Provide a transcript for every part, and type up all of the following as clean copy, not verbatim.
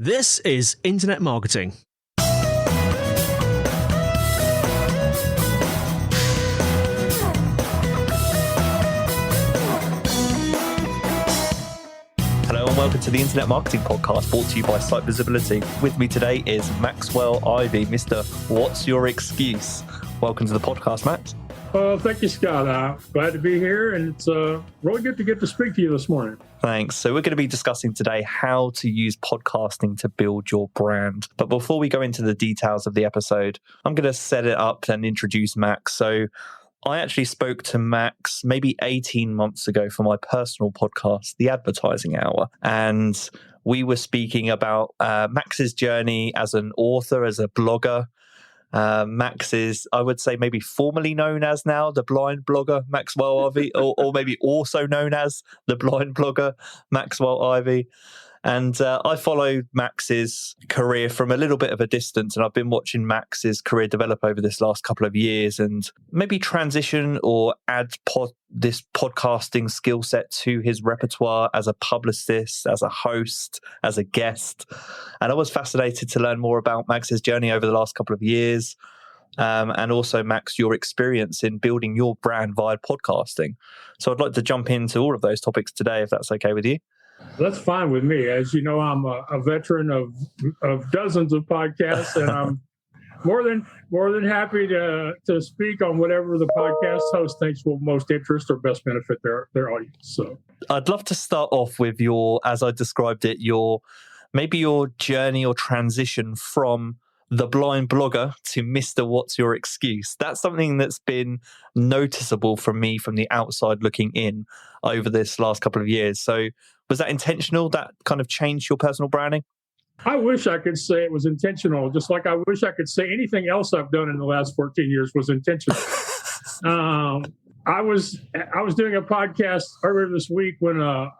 This is Internet Marketing. Hello and welcome to the Internet Marketing Podcast, brought to you by SiteVisibility. With me today is Maxwell Ivey, Mr. What's Your Excuse? Welcome to the podcast, Max. Well, thank you, Scott. Glad to be here, and it's really good to get to speak to you this morning. Thanks. So we're going to be discussing today how to use podcasting to build your brand. But before we go into the details of the episode, I'm going to set it up and introduce Max. So I actually spoke to Max maybe 18 months ago for my personal podcast, The Advertising Hour. And we were speaking about Max's journey as an author, as a blogger. Max is, I would say, maybe formerly known as now the blind blogger Maxwell Ivey, or maybe also known as the blind blogger Maxwell Ivey. And I followed Max's career from a little bit of a distance, and I've been watching Max's career develop over this last couple of years and maybe transition or add this podcasting skill set to his repertoire as a publicist, as a host, as a guest. And I was fascinated to learn more about Max's journey over the last couple of years. And also, Max, your experience in building your brand via podcasting. So I'd like to jump into all of those topics today, if that's okay with you. That's fine with me. As you know, I'm a veteran of dozens of podcasts, and I'm more than happy to speak on whatever the podcast host thinks will most interest or best benefit their audience. So I'd love to start off with your, as I described it, your journey or transition from the blind blogger to Mr. What's Your Excuse. That's something that's been noticeable from me from the outside looking in over this last couple of years. So was that intentional? That kind of changed your personal branding? I wish I could say it was intentional, just like I wish I could say anything else I've done in the last 14 years was intentional. I was doing a podcast earlier this week when a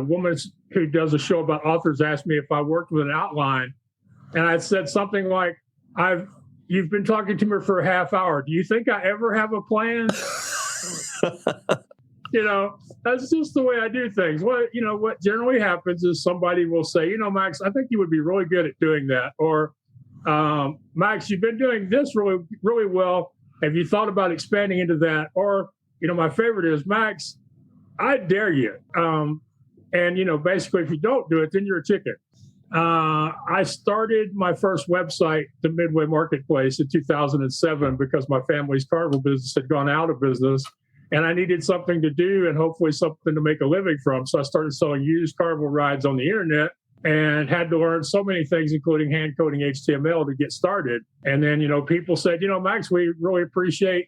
woman who does a show about authors asked me if I worked with an outline. And I said something like, you've been talking to me for a half hour. Do you think I ever have a plan? That's just the way I do things. What generally happens is somebody will say, Max, I think you would be really good at doing that. Or, Max, you've been doing this really, really well. Have you thought about expanding into that? Or, my favorite is, Max, I dare you. Basically, if you don't do it, then you're a chicken. I started my first website, the Midway Marketplace, in 2007 because my family's carnival business had gone out of business. And I needed something to do and hopefully something to make a living from. So I started selling used carnival rides on the internet and had to learn so many things, including hand coding HTML, to get started. And then, people said, Max, we really appreciate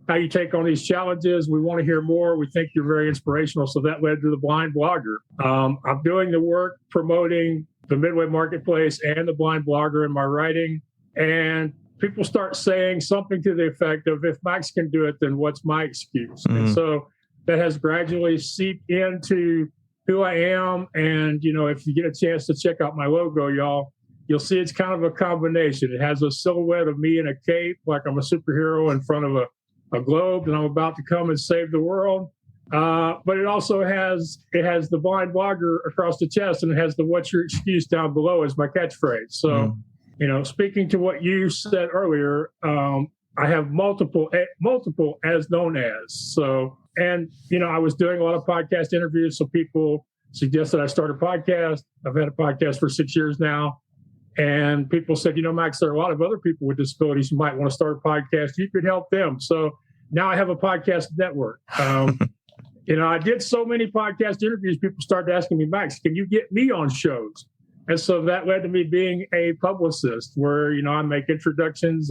how you take on these challenges. We want to hear more. We think you're very inspirational. So that led to the Blind Blogger. I'm doing the work promoting the Midway Marketplace and the Blind Blogger in my writing. And people start saying something to the effect of, if Max can do it, then what's my excuse? Mm-hmm. And so that has gradually seeped into who I am. And, if you get a chance to check out my logo, you'll see it's kind of a combination. It has a silhouette of me in a cape, like I'm a superhero in front of a globe, and I'm about to come and save the world. But it also has the Blind Blogger across the chest, and it has the "What's Your Excuse" down below as my catchphrase. So, speaking to what you said earlier, I have multiple as known as. So, and I was doing a lot of podcast interviews, so people suggested I start a podcast. I've had a podcast for 6 years now, and people said, Max, there are a lot of other people with disabilities who might want to start a podcast. You could help them. So now I have a podcast network. I did so many podcast interviews, people started asking me, Max, can you get me on shows? And so that led to me being a publicist where, I make introductions.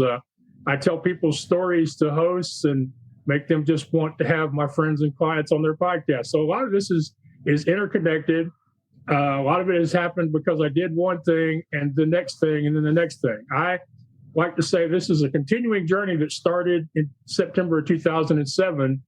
I tell people stories to hosts and make them just want to have my friends and clients on their podcast. So a lot of this is interconnected. A lot of it has happened because I did one thing and the next thing and then the next thing. I like to say this is a continuing journey that started in September of 2007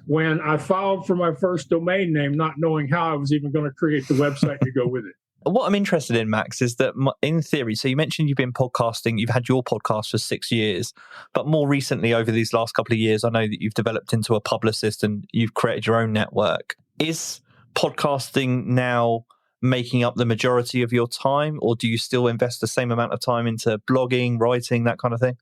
when I filed for my first domain name, not knowing how I was even going to create the website to go with it. What I'm interested in, Max, is that in theory, so you mentioned you've been podcasting, you've had your podcast for 6 years, but more recently over these last couple of years, I know that you've developed into a publicist and you've created your own network. Is podcasting now making up the majority of your time, or do you still invest the same amount of time into blogging, writing, that kind of thing?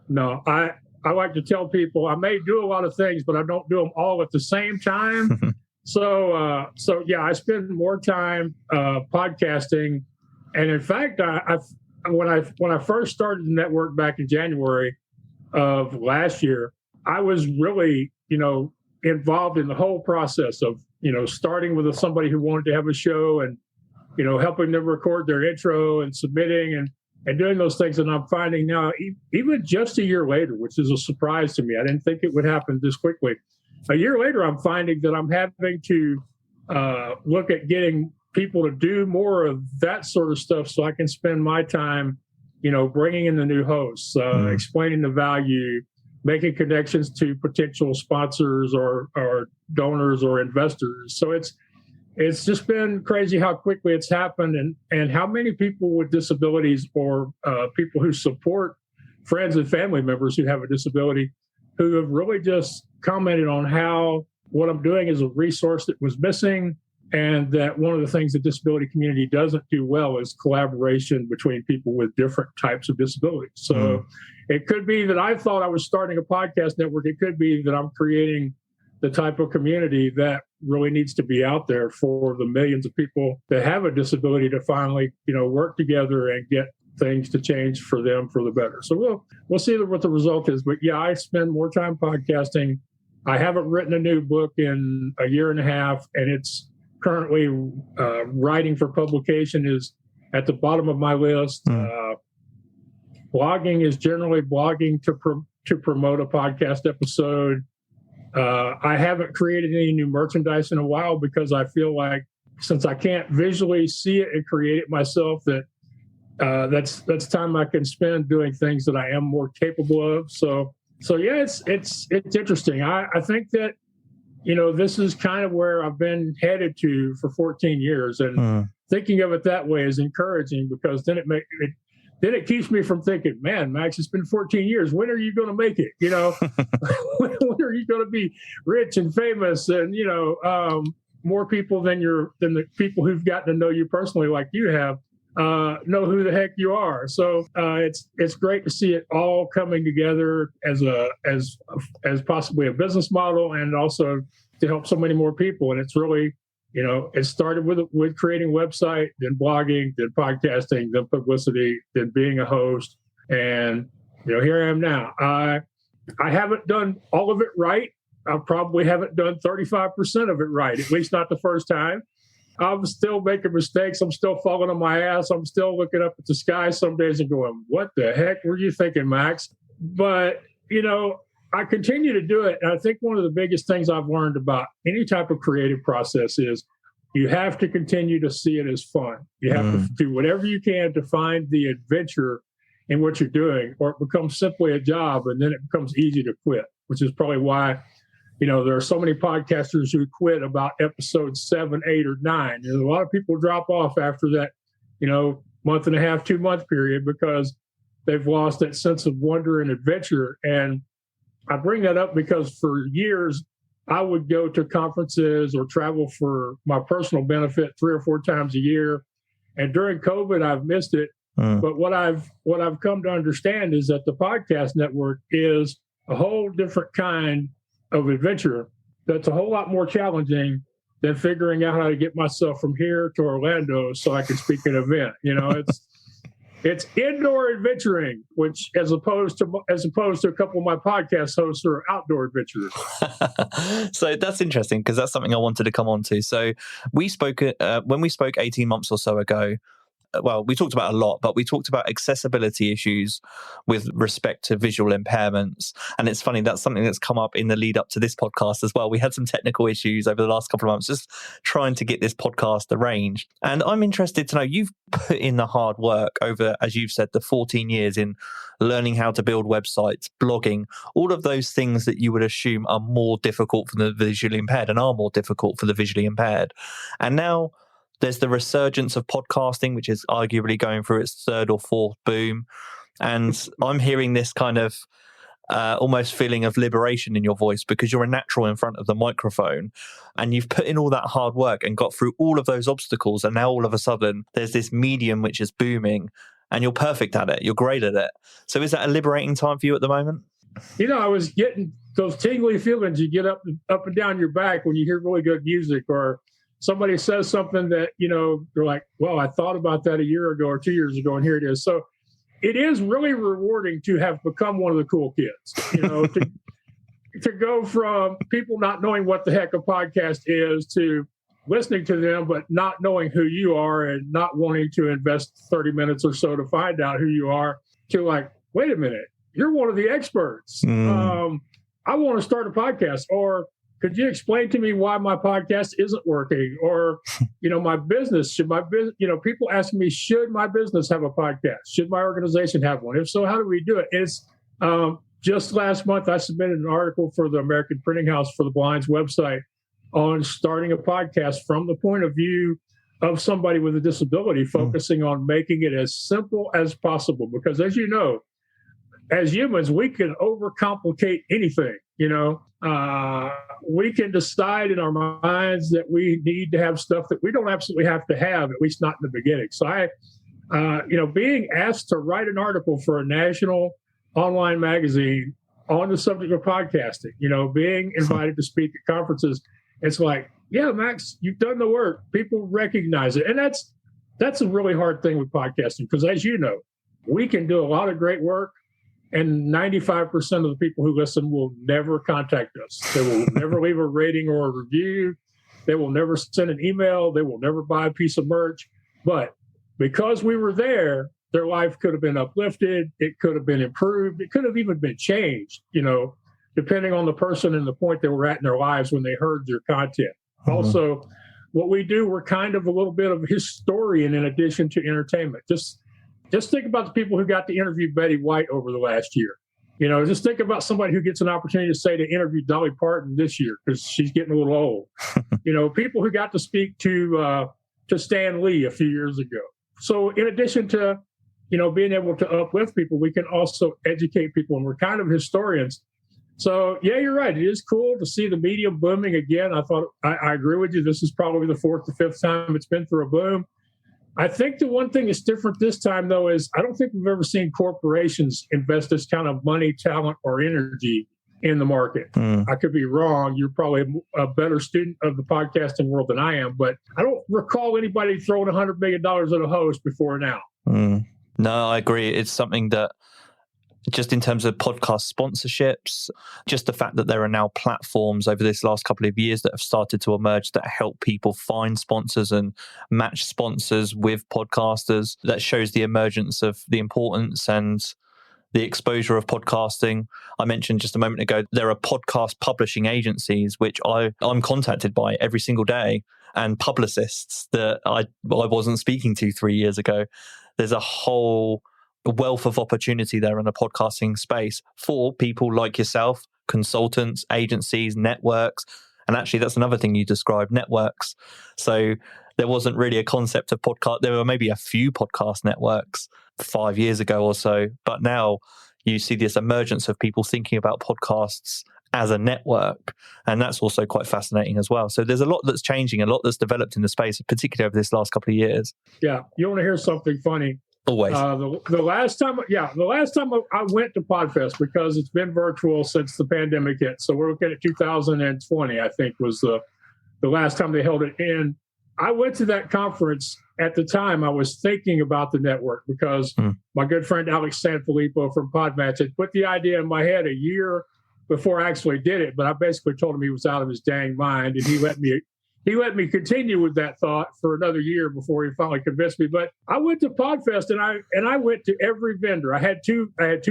No, I like to tell people I may do a lot of things, but I don't do them all at the same time. So yeah, I spend more time podcasting, and in fact, when I first started the network back in January of last year, I was really involved in the whole process of starting with somebody who wanted to have a show and helping them record their intro and submitting and doing those things. And I'm finding now, even just a year later, which is a surprise to me, I didn't think it would happen this quickly. A year later, I'm finding that I'm having to look at getting people to do more of that sort of stuff so I can spend my time, bringing in the new hosts, explaining the value, making connections to potential sponsors or donors or investors. So it's just been crazy how quickly it's happened and how many people with disabilities or people who support friends and family members who have a disability who have really just commented on how what I'm doing is a resource that was missing, and that one of the things the disability community doesn't do well is collaboration between people with different types of disabilities. So it could be that I thought I was starting a podcast network. It could be that I'm creating the type of community that really needs to be out there for the millions of people that have a disability to finally, work together and get things to change for them for the better. So we'll see what the result is. But yeah, I spend more time podcasting. I haven't written a new book in a year and a half, and it's currently writing for publication is at the bottom of my list. Blogging is generally blogging to promote a podcast episode. I haven't created any new merchandise in a while because I feel like since I can't visually see it and create it myself, that's time I can spend doing things that I am more capable of. So yeah, it's interesting. I think that this is kind of where I've been headed to for 14 years, and thinking of it that way is encouraging because then it keeps me from thinking, man, Max, it's been 14 years. When are you going to make it? When are you going to be rich and famous and, more people than the people who've gotten to know you personally like you have know who the heck you are. So it's great to see it all coming together as possibly a business model and also to help so many more people. And it's really, it started with creating a website, then blogging, then podcasting, then publicity, then being a host. And, here I am now. I haven't done all of it right. I probably haven't done 35% of it right, at least not the first time. I'm still making mistakes. I'm still falling on my ass. I'm still looking up at the sky some days and going, what the heck were you thinking, Max? But, I continue to do it. And I think one of the biggest things I've learned about any type of creative process is you have to continue to see it as fun. You have to do whatever you can to find the adventure in what you're doing, or it becomes simply a job and then it becomes easy to quit, which is probably why there are so many podcasters who quit about episode 7, 8, or 9. There's a lot of people drop off after that, month and a half, 2 month period because they've lost that sense of wonder and adventure. And I bring that up because for years I would go to conferences or travel for my personal benefit 3 or 4 times a year. And during COVID, I've missed it. But what I've come to understand is that the podcast network is a whole different kind of adventure that's a whole lot more challenging than figuring out how to get myself from here to Orlando so I can speak at an event. It's indoor adventuring, which as opposed to a couple of my podcast hosts who are outdoor adventurers. So that's interesting because that's something I wanted to come on to. So we spoke when we spoke 18 months or so ago. Well, we talked about a lot, but we talked about accessibility issues with respect to visual impairments. And it's funny, that's something that's come up in the lead up to this podcast as well. We had some technical issues over the last couple of months, just trying to get this podcast arranged. And I'm interested to know, you've put in the hard work over, as you've said, the 14 years in learning how to build websites, blogging, all of those things that you would assume are more difficult for the visually impaired and are more difficult for the visually impaired. And now there's the resurgence of podcasting, which is arguably going through its 3rd or 4th boom. And I'm hearing this kind of almost feeling of liberation in your voice because you're a natural in front of the microphone and you've put in all that hard work and got through all of those obstacles. And now all of a sudden there's this medium which is booming and you're perfect at it. You're great at it. So is that a liberating time for you at the moment? I was getting those tingly feelings you get up and down your back when you hear really good music, or somebody says something that, you're like, well, I thought about that a year ago or 2 years ago, and here it is. So it is really rewarding to have become one of the cool kids, to go from people not knowing what the heck a podcast is to listening to them, but not knowing who you are and not wanting to invest 30 minutes or so to find out who you are, to like, wait a minute, you're one of the experts. I want to start a podcast. Or could you explain to me why my podcast isn't working? Or, my business, people asking me, should my business have a podcast? Should my organization have one? If so, how do we do it? It's just last month, I submitted an article for the American Printing House for the Blind's website on starting a podcast from the point of view of somebody with a disability, focusing on making it as simple as possible. Because as you know, as humans, we can overcomplicate anything. We can decide in our minds that we need to have stuff that we don't absolutely have to have, at least not in the beginning. So being asked to write an article for a national online magazine on the subject of podcasting, being invited to speak at conferences, it's like, yeah, Max, you've done the work. People recognize it. And that's a really hard thing with podcasting, because as you know, we can do a lot of great work, and 95% of the people who listen will never contact us. They will never leave a rating or a review. They will never send an email. They will never buy a piece of merch. But because we were there, their life could have been uplifted. It could have been improved. It could have even been changed, depending on the person and the point they were at in their lives when they heard your content. Mm-hmm. Also, what we do, we're kind of a little bit of a historian in addition to entertainment. Just think about the people who got to interview Betty White over the last year. Just think about somebody who gets an opportunity to interview Dolly Parton this year because she's getting a little old. People who got to speak to Stan Lee a few years ago. So in addition to, being able to uplift people, we can also educate people, and we're kind of historians. So yeah, you're right. It is cool to see the medium booming again. I agree with you. This is probably the fourth or fifth time it's been through a boom. I think the one thing that's different this time, though, is I don't think we've ever seen corporations invest this kind of money, talent, or energy in the market. I could be wrong. You're probably a better student of the podcasting world than I am, but I don't recall anybody throwing $100 million at a host before now. No, I agree. It's something that, just in terms of podcast sponsorships, just the fact that there are now platforms over this last couple of years that have started to emerge that help people find sponsors and match sponsors with podcasters, that shows the emergence of the importance and the exposure of podcasting. I mentioned just a moment ago, there are podcast publishing agencies, which I'm contacted by every single day, and publicists that I wasn't speaking to 3 years ago. There's a whole wealth of opportunity there in the podcasting space for people like yourself, consultants, agencies, networks. And actually, that's another thing you described, networks. So there wasn't really a concept of podcast. There were maybe a few podcast networks 5 years ago or so, but now you see this emergence of people thinking about podcasts as a network. And that's also quite fascinating as well. So there's a lot that's changing, a lot that's developed in the space, particularly over this last couple of years. Yeah. You want to hear something funny? Always. The last time I went to Podfest, because it's been virtual since the pandemic hit. So we're looking at 2020, I think, was the last time they held it. And I went to that conference. At the time, I was thinking about the network because my good friend Alex Sanfilippo from Podmatch had put the idea in my head a year before I actually did it. But I basically told him he was out of his dang mind, and he let me continue with that thought for another year before he finally convinced me. But I went to Podfest, and I went to every vendor. I had two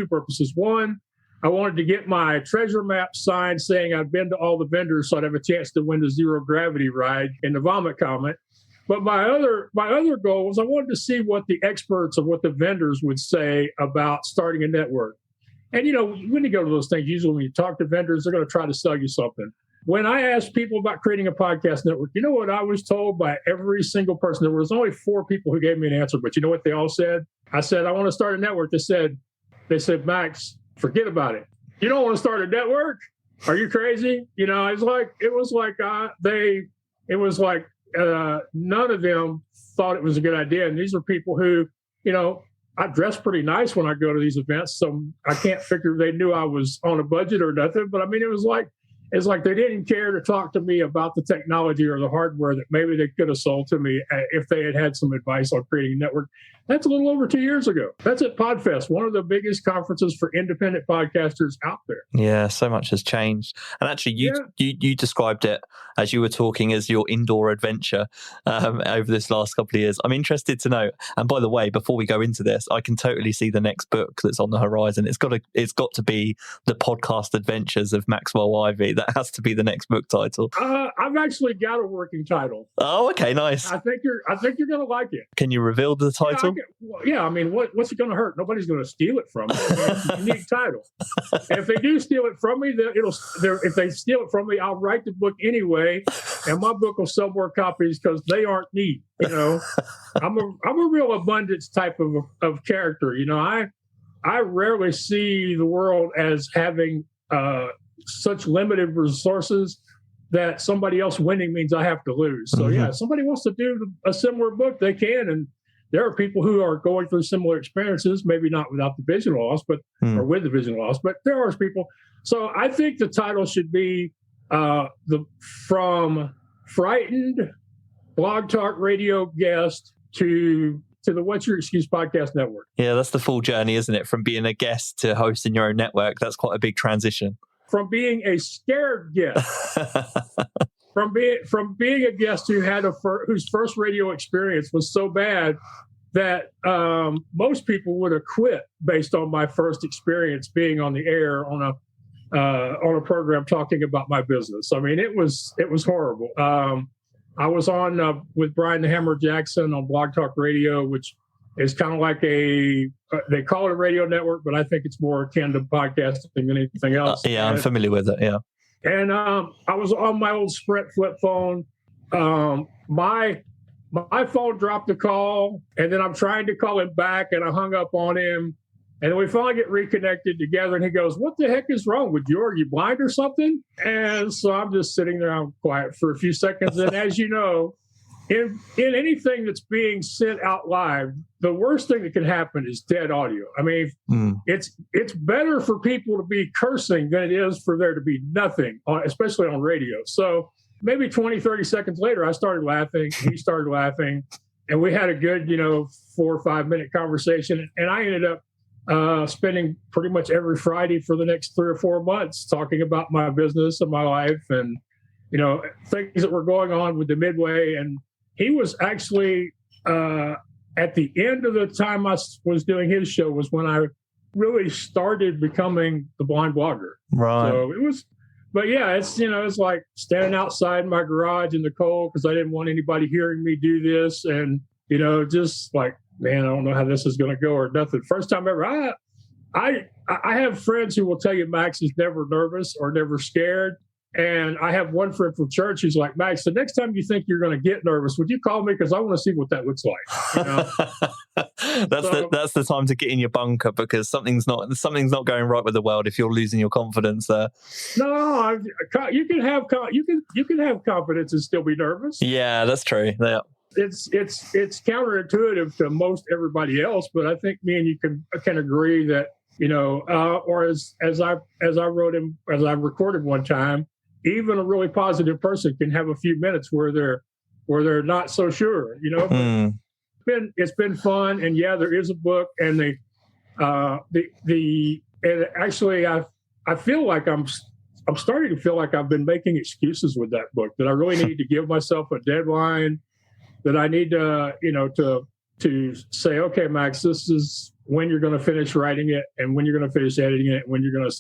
purposes. One, I wanted to get my treasure map signed saying I'd been to all the vendors, so I'd have a chance to win the zero gravity ride in the vomit comment. But my other goal was I wanted to see what the experts or what the vendors would say about starting a network. And when you go to those things, usually when you talk to vendors, they're going to try to sell you something. When I asked people about creating a podcast network, you know what I was told by every single person? There was only 4 people who gave me an answer, but you know what they all said? I said, I want to start a network. They said, Max, forget about it. You don't want to start a network? Are you crazy? You know, it was like none of them thought it was a good idea. And these are people who, you know, I dress pretty nice when I go to these events. So I can't figure they knew I was on a budget or nothing. But I mean, it's like they didn't care to talk to me about the technology or the hardware that maybe they could have sold to me if they had had some advice on creating a network. That's a little over 2 years ago. That's at Podfest, one of the biggest conferences for independent podcasters out there. Yeah, so much has changed. And actually, you described it as you were talking as your indoor adventure over this last couple of years. I'm interested to know. And by the way, before we go into this, I can totally see the next book that's on the horizon. It's got to be The Podcast Adventures of Maxwell Ivey. That has to be the next book title. I've actually got a working title. Oh, okay, nice. I think you're going to like it. Can you reveal the title? I mean, what's it going to hurt? Nobody's going to steal it from me. It's a unique title. And if they do steal it from me, if they steal it from me, I'll write the book anyway, and my book will sell more copies because they aren't me. You know, I'm a real abundance type of character. You know, I rarely see the world as having such limited resources that somebody else winning means I have to lose. So yeah, if somebody wants to do a similar book, they can. And there are people who are going through similar experiences, maybe not without the vision loss, or with the vision loss, but there are people. So I think the title should be from frightened blog talk radio guest to the What's Your Excuse podcast network. Yeah, that's the full journey, isn't it? From being a guest to hosting your own network. That's quite a big transition. From being a scared guest, from being a guest whose first radio experience was so bad that most people would have quit based on my first experience being on the air on a program talking about my business. I mean, it was horrible. I was on with Brian the Hammer Jackson on Blog Talk Radio, which is kind of like they call it a radio network, but I think it's more akin to podcasting than anything else. I'm familiar with it. Yeah. And I was on my old Sprint flip phone. My phone dropped the call, and then I'm trying to call him back, and I hung up on him. And then we finally get reconnected together, and he goes, "What the heck is wrong with you? Are you blind or something?" And so I'm just sitting there, I'm quiet for a few seconds. And as you know, in anything that's being sent out live, the worst thing that can happen is dead audio. I mean, it's better for people to be cursing than it is for there to be nothing, especially on radio. So maybe 20, 30 seconds later, I started laughing. He started laughing. And we had a good, 4 or 5 minute conversation. And I ended up spending pretty much every Friday for the next 3 or 4 months talking about my business and my life and, things that were going on with the Midway. And he was actually at the end of the time I was doing his show was when I really started becoming the blind blogger. Right. So it was, but yeah, it's, it's like standing outside my garage in the cold because I didn't want anybody hearing me do this. And, just like, man, I don't know how this is going to go or nothing. First time ever. I have friends who will tell you Max is never nervous or never scared. And I have one friend from church who's like, Max, the next time you think you're going to get nervous, would you call me? Because I want to see what that looks like. That's the time to get in your bunker because something's not going right with the world if you're losing your confidence there. No, you can have confidence and still be nervous. Yeah, that's true. Yeah. It's counterintuitive to most everybody else, but I think me and you can agree that or as I recorded one time, even a really positive person can have a few minutes where they're not so sure, It's been fun, and yeah, there is a book, and and actually I feel like I'm starting to feel like I've been making excuses with that book, that I really need to give myself a deadline, that I need to to say, okay, Max, this is when you're going to finish writing it, and when you're going to finish editing it, and when you're going to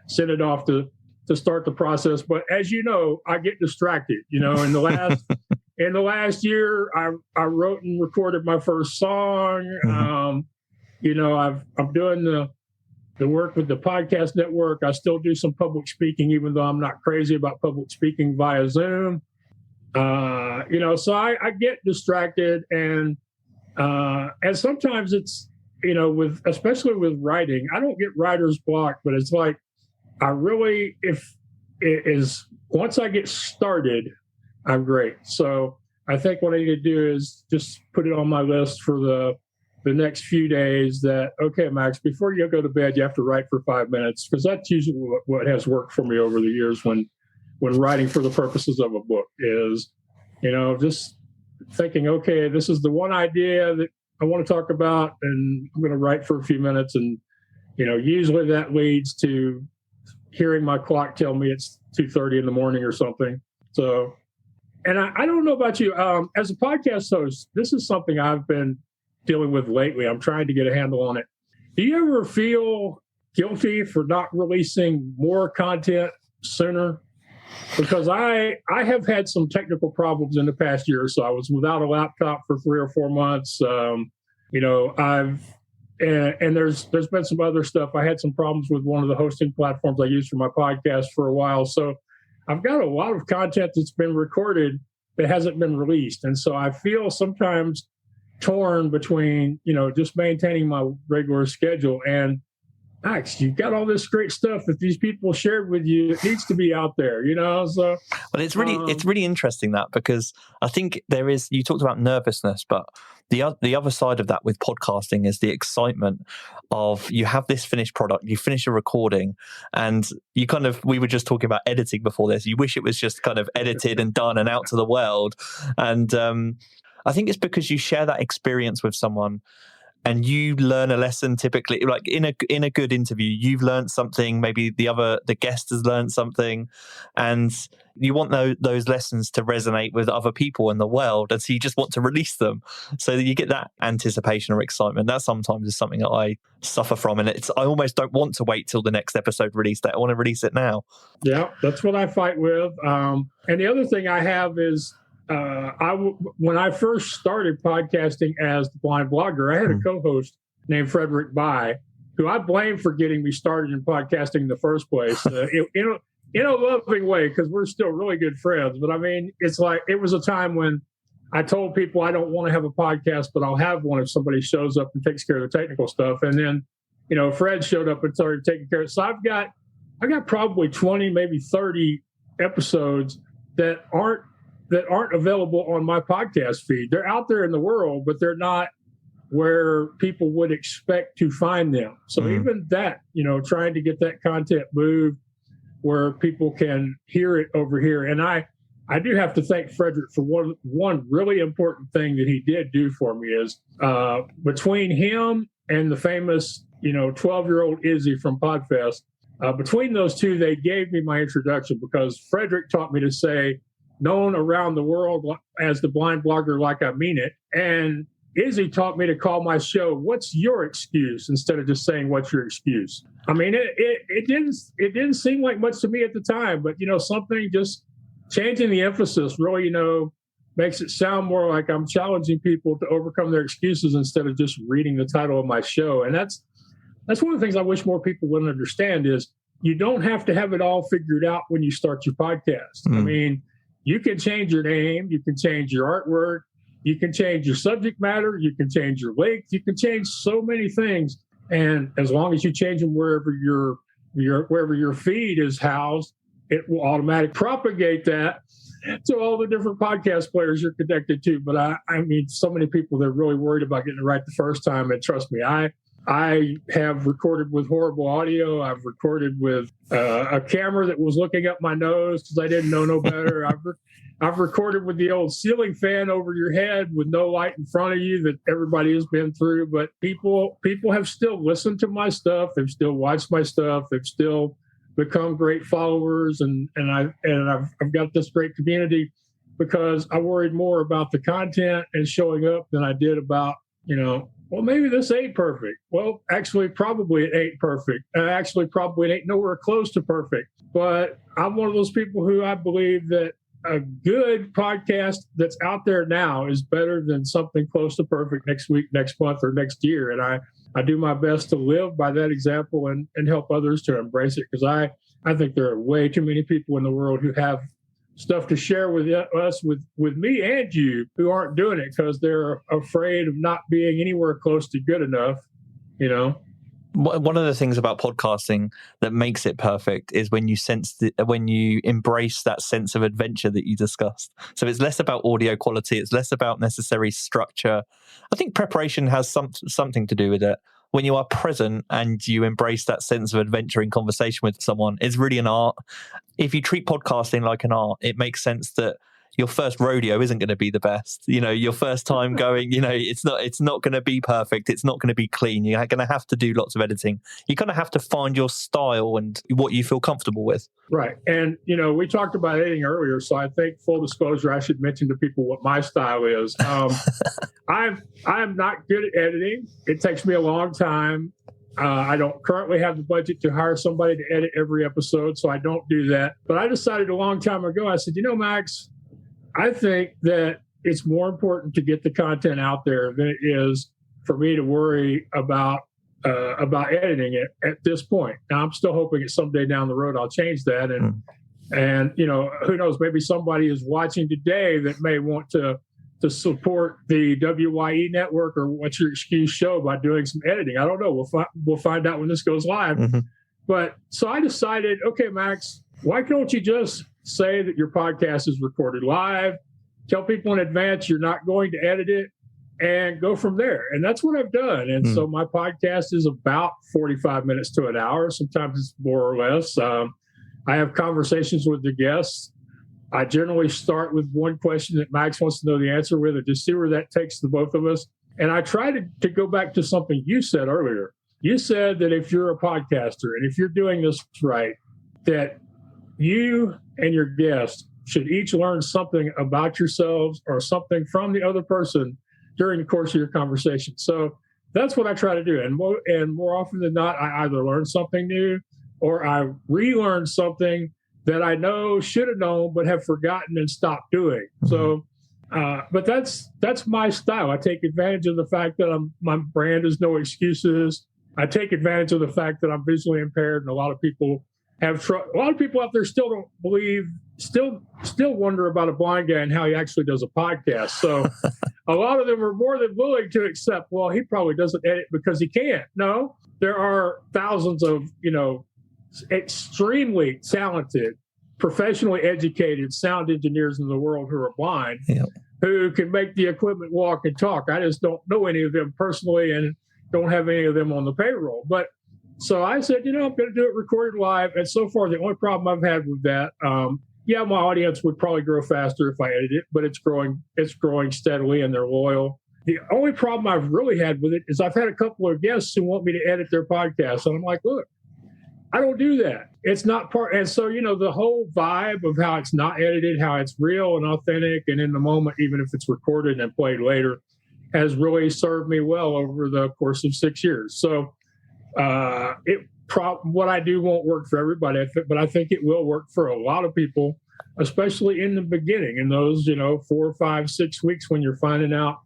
send it off to start the process. But as you know, I get distracted. In the last year, I wrote and recorded my first song. I'm doing the work with the podcast network. I still do some public speaking, even though I'm not crazy about public speaking via Zoom. So I get distracted, and sometimes it's, especially with writing, I don't get writer's block, but it's like I really, if it is, once I get started, I'm great. So I think what I need to do is just put it on my list for the next few days that, okay, Max, before you go to bed, you have to write for 5 minutes, because that's usually what has worked for me over the years when writing for the purposes of a book is, just thinking, okay, this is the one idea that I want to talk about, and I'm going to write for a few minutes. And, usually that leads to hearing my clock tell me it's 2:30 in the morning or something. So, and I don't know about you, as a podcast host, this is something I've been dealing with lately. I'm trying to get a handle on it. Do you ever feel guilty for not releasing more content sooner? Because I have had some technical problems in the past year or so. I was without a laptop for 3 or 4 months. And there's been some other stuff. I had some problems with one of the hosting platforms I use for my podcast for a while. So I've got a lot of content that's been recorded that hasn't been released. And so I feel sometimes torn between, just maintaining my regular schedule and, Max, you've got all this great stuff that these people shared with you. It needs to be out there, So, well, it's really interesting that, because I think there is. You talked about nervousness, but the other side of that with podcasting is the excitement of you have this finished product, you finish a recording, and you we were just talking about editing before this. You wish it was just kind of edited and done and out to the world, and I think it's because you share that experience with someone. And you learn a lesson typically, like in a good interview, you've learned something. Maybe the guest has learned something, and you want those lessons to resonate with other people in the world, and so you just want to release them, so that you get that anticipation or excitement. That sometimes is something that I suffer from, and I almost don't want to wait till the next episode release date. I want to release it now. Yeah, that's what I fight with. And the other thing I have is, when I first started podcasting as the Blind Blogger, I had a co-host named Frederick By, who I blame for getting me started in podcasting in the first place, in a loving way, because we're still really good friends. But I mean, it's like, it was a time when I told people I don't want to have a podcast, but I'll have one if somebody shows up and takes care of the technical stuff. And then, Fred showed up and started taking care of it. So I got probably 20, maybe 30 episodes that aren't available on my podcast feed. They're out there in the world, but they're not where people would expect to find them. So even that, trying to get that content moved where people can hear it over here. And I do have to thank Frederick for one really important thing that he did do for me is between him and the famous, 12-year-old Izzy from Podfest, between those two, they gave me my introduction, because Frederick taught me to say, known around the world as the Blind Blogger like I mean it. And Izzy taught me to call my show, What's Your Excuse? Instead of just saying, What's Your Excuse? I mean, it didn't seem like much to me at the time, but, something just changing the emphasis really, makes it sound more like I'm challenging people to overcome their excuses instead of just reading the title of my show. And that's one of the things I wish more people would understand is you don't have to have it all figured out when you start your podcast. I mean, you can change your name, you can change your artwork, you can change your subject matter, you can change your length, you can change so many things. And as long as you change them wherever your feed is housed, it will automatically propagate that to all the different podcast players you're connected to. But I mean, so many people, they're really worried about getting it right the first time. And trust me, I have recorded with horrible audio. I've recorded with a camera that was looking up my nose because I didn't know no better. I've recorded with the old ceiling fan over your head with no light in front of you that everybody has been through. But people have still listened to my stuff. They've still watched my stuff. They've still become great followers. And I've got this great community because I worried more about the content and showing up than I did about, well, maybe this ain't perfect. Well, actually, probably it ain't perfect. Actually, probably it ain't nowhere close to perfect. But I'm one of those people who I believe that a good podcast that's out there now is better than something close to perfect next week, next month, or next year. And I do my best to live by that example and help others to embrace it, because I think there are way too many people in the world who have stuff to share with us, with me and you, who aren't doing it because they're afraid of not being anywhere close to good enough, One of the things about podcasting that makes it perfect is when you embrace that sense of adventure that you discussed. So it's less about audio quality, it's less about necessary structure. I think preparation has something to do with it. When you are present and you embrace that sense of adventure in conversation with someone, it's really an art. If you treat podcasting like an art, it makes sense that your first rodeo isn't going to be the best. Your first time going, it's not going to be perfect. It's not going to be clean. You're going to have to do lots of editing. You kind of have to find your style and what you feel comfortable with. Right. And, we talked about editing earlier. So I think full disclosure, I should mention to people what my style is. I'm not good at editing. It takes me a long time. I don't currently have the budget to hire somebody to edit every episode, so I don't do that. But I decided a long time ago, I said, Max, I think that it's more important to get the content out there than it is for me to worry about editing it at this point. Now, I'm still hoping that someday down the road I'll change that. And who knows, maybe somebody is watching today that may want to support the WYE network or What's Your Excuse show by doing some editing. I don't know. We'll find out when this goes live. Mm-hmm. But so I decided, okay, Max, why don't you just say that your podcast is recorded live, tell people in advance you're not going to edit it, and go from there. And that's what I've done. And so my podcast is about 45 minutes to an hour. Sometimes it's more or less. I have conversations with the guests. I generally start with one question that Max wants to know the answer with, and just see where that takes the both of us. And I try to go back to something you said earlier. You said that if you're a podcaster and if you're doing this right, that you and your guests should each learn something about yourselves or something from the other person during the course of your conversation. So that's what I try to do. And more often than not, I either learn something new or I relearn something that I know should have known but have forgotten and stopped doing. Mm-hmm. So, but that's my style. I take advantage of the fact that my brand is No Excuses. I take advantage of the fact that I'm visually impaired, and a lot of people have a lot of people out there still don't believe, still wonder about a blind guy and how he actually does a podcast. So a lot of them are more than willing to accept, well, he probably doesn't edit because he can't. No, there are thousands of, extremely talented, professionally educated sound engineers in the world who are blind, who can make the equipment walk and talk. I just don't know any of them personally and don't have any of them on the payroll. But so I said, I'm going to do it recorded live. And so far, the only problem I've had with that, my audience would probably grow faster if I edited it, but it's growing steadily and they're loyal. The only problem I've really had with it is I've had a couple of guests who want me to edit their podcast. And I'm like, look, I don't do that. It's not part. And so, the whole vibe of how it's not edited, how it's real and authentic and in the moment, even if it's recorded and played later, has really served me well over the course of 6 years. So what I do won't work for everybody, but I think it will work for a lot of people, especially in the beginning, in those, 4, 5, 6 weeks when you're finding out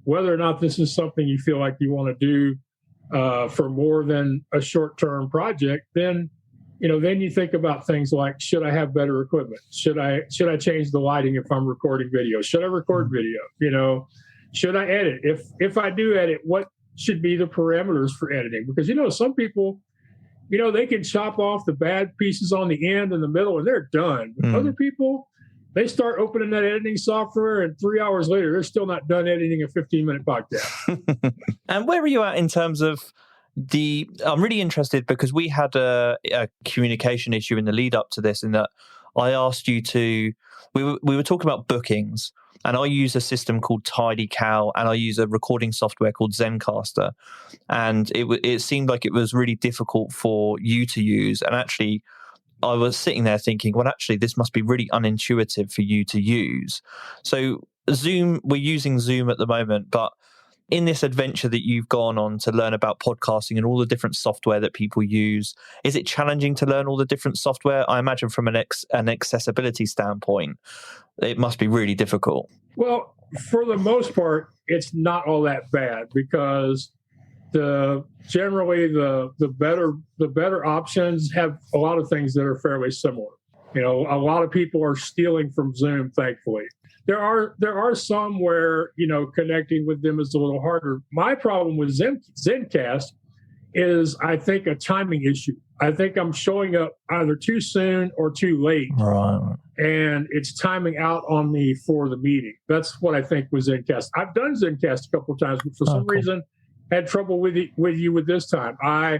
whether or not this is something you feel like you want to do for more than a short-term project. Then you think about things like, should I have better equipment? Should I change the lighting if I'm recording video? Should I record video? Should I edit? If I do edit, what should be the parameters for editing? Because, some people, they can chop off the bad pieces on the end and the middle and they're done. Other people, they start opening that editing software and 3 hours later, they're still not done editing a 15-minute podcast. And where are you at in terms of I'm really interested because we had a communication issue in the lead up to this, in that I asked you we were talking about bookings, and I use a system called TidyCal, and I use a recording software called Zencaster. And it seemed like it was really difficult for you to use. And actually, I was sitting there thinking, well, actually, this must be really unintuitive for you to use. So Zoom, we're using Zoom at the moment, but in this adventure that you've gone on to learn about podcasting and all the different software that people use, is it challenging to learn all the different software? I imagine from an accessibility standpoint, it must be really difficult. Well, for the most part, it's not all that bad because generally the better options have a lot of things that are fairly similar. A lot of people are stealing from Zoom, thankfully. There are some where, connecting with them is a little harder. My problem with Zencast is, I think, a timing issue. I think I'm showing up either too soon or too late. Right. And it's timing out on me for the meeting. That's what I think was Zencast. I've done Zencast a couple of times, but for some reason, had trouble with you this time. I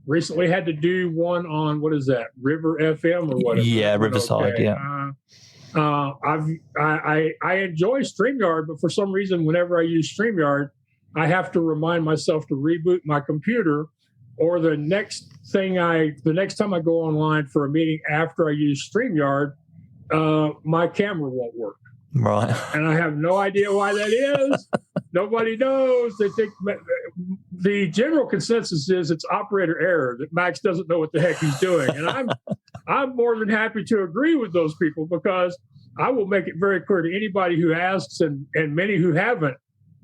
recently had to do one on, what is that, River FM or whatever? Yeah, Riverside, yeah. I enjoy StreamYard, but for some reason, whenever I use StreamYard, I have to remind myself to reboot my computer, or the next time I go online for a meeting after I use StreamYard, my camera won't work. Right. And I have no idea why that is. Nobody knows. They think the general consensus is it's operator error, that Max doesn't know what the heck he's doing. And I'm more than happy to agree with those people, because I will make it very clear to anybody who asks, and many who haven't.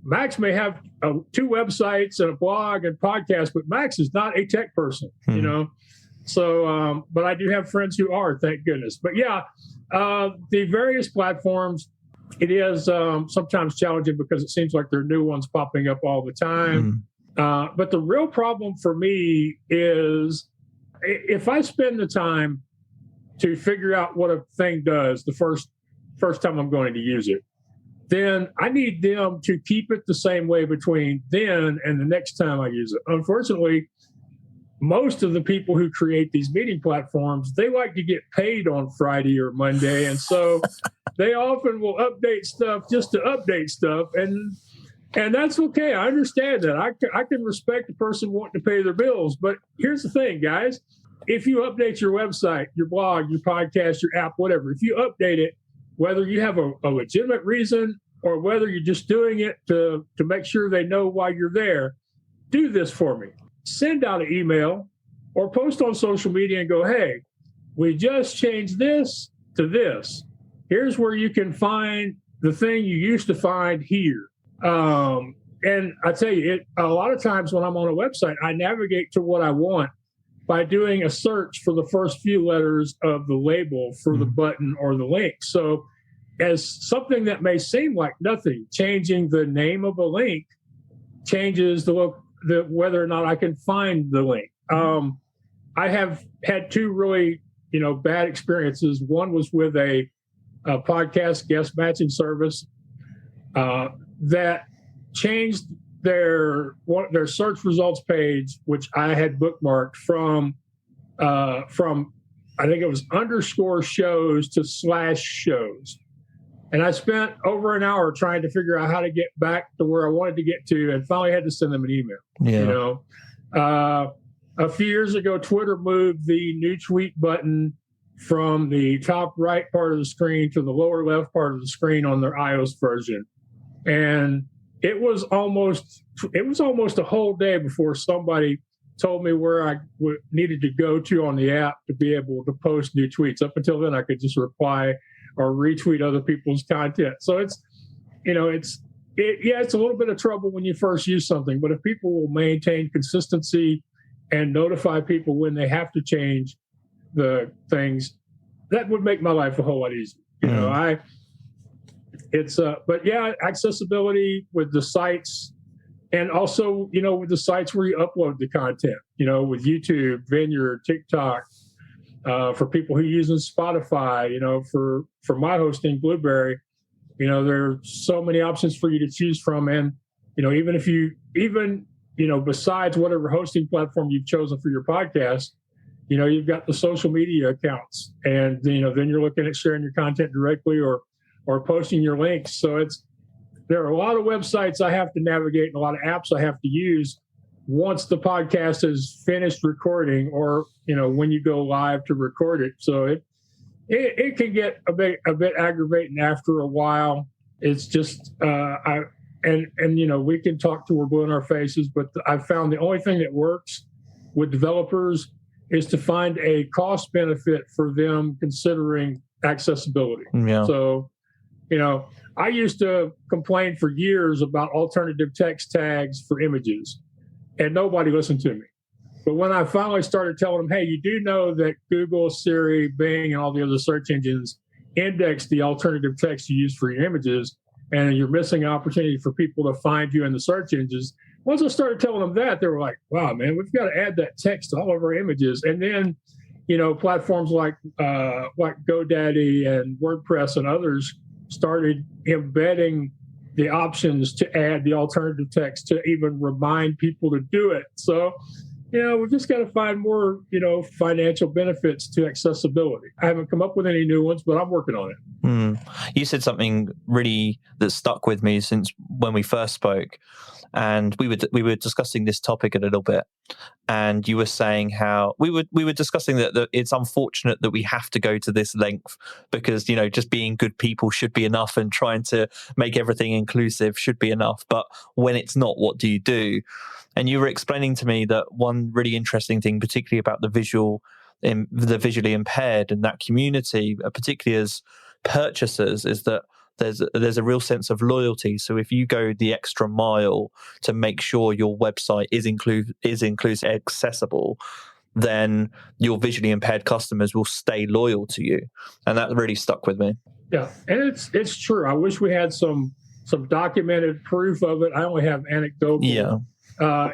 Max may have 2 websites and a blog and podcast, but Max is not a tech person, you know. So, but I do have friends who are, thank goodness. But yeah, the various platforms, it is sometimes challenging because it seems like there are new ones popping up all the time. But the real problem for me is, if I spend the time to figure out what a thing does the first time I'm going to use it, then I need them to keep it the same way between then and the next time I use it. Unfortunately, most of the people who create these meeting platforms, they like to get paid on Friday or Monday. And so they often will update stuff just to update stuff. And that's okay. I understand that. I can respect the person wanting to pay their bills. But here's the thing, guys. If you update your website, your blog, your podcast, your app, whatever, if you update it, whether you have a legitimate reason or whether you're just doing it to make sure they know why you're there, do this for me. Send out an email or post on social media and go, hey, we just changed this to this. Here's where you can find the thing you used to find here. And I tell you, a lot of times when I'm on a website, I navigate to what I want by doing a search for the first few letters of the label for the button or the link. So as something that may seem like nothing, changing the name of a link changes whether or not I can find the link. I have had 2 really, bad experiences. One was with a podcast guest matching service that changed their search results page, which I had bookmarked from I think it was _shows to /shows. And I spent over an hour trying to figure out how to get back to where I wanted to get to, and finally had to send them an email. Yeah. A few years ago, Twitter moved the new tweet button from the top right part of the screen to the lower left part of the screen on their iOS version. And it was almost a whole day before somebody told me where I needed to go to on the app to be able to post new tweets. Up until then, I could just reply or retweet other people's content. So it's a little bit of trouble when you first use something, but if people will maintain consistency and notify people when they have to change the things, that would make my life a whole lot easier. But yeah, accessibility with the sites, and also, with the sites where you upload the content, with YouTube, Vineyard, TikTok, for people who use Spotify, for my hosting, Blueberry, there are so many options for you to choose from. And, even besides whatever hosting platform you've chosen for your podcast, you've got the social media accounts, and, then you're looking at sharing your content directly or posting your links. So there are a lot of websites I have to navigate and a lot of apps I have to use once the podcast is finished recording, or, when you go live to record it. So it can get a bit aggravating after a while. It's just, we can talk till we're blue in our faces, but I've found the only thing that works with developers is to find a cost benefit for them considering accessibility. Yeah. So, I used to complain for years about alternative text tags for images, and nobody listened to me. But when I finally started telling them, hey, you do know that Google, Siri, Bing, and all the other search engines index the alternative text you use for your images, and you're missing an opportunity for people to find you in the search engines, once I started telling them that, they were like, wow, man, we've got to add that text to all of our images. And then, platforms like GoDaddy and WordPress and others started embedding the options to add the alternative text to even remind people to do it. So, we've just got to find more, financial benefits to accessibility. I haven't come up with any new ones, but I'm working on it. You said something really that stuck with me since when we first spoke, and we were discussing this topic a little bit, and you were saying how we were discussing that it's unfortunate that we have to go to this length because just being good people should be enough, and trying to make everything inclusive should be enough. But when it's not, what do you do? And you were explaining to me that one really interesting thing, particularly about the visually impaired and that community, particularly as purchasers, is that there's a real sense of loyalty. So if you go the extra mile to make sure your website is inclusive, accessible, then your visually impaired customers will stay loyal to you. And that really stuck with me. Yeah, and it's true. I wish we had some documented proof of it. I only have anecdotal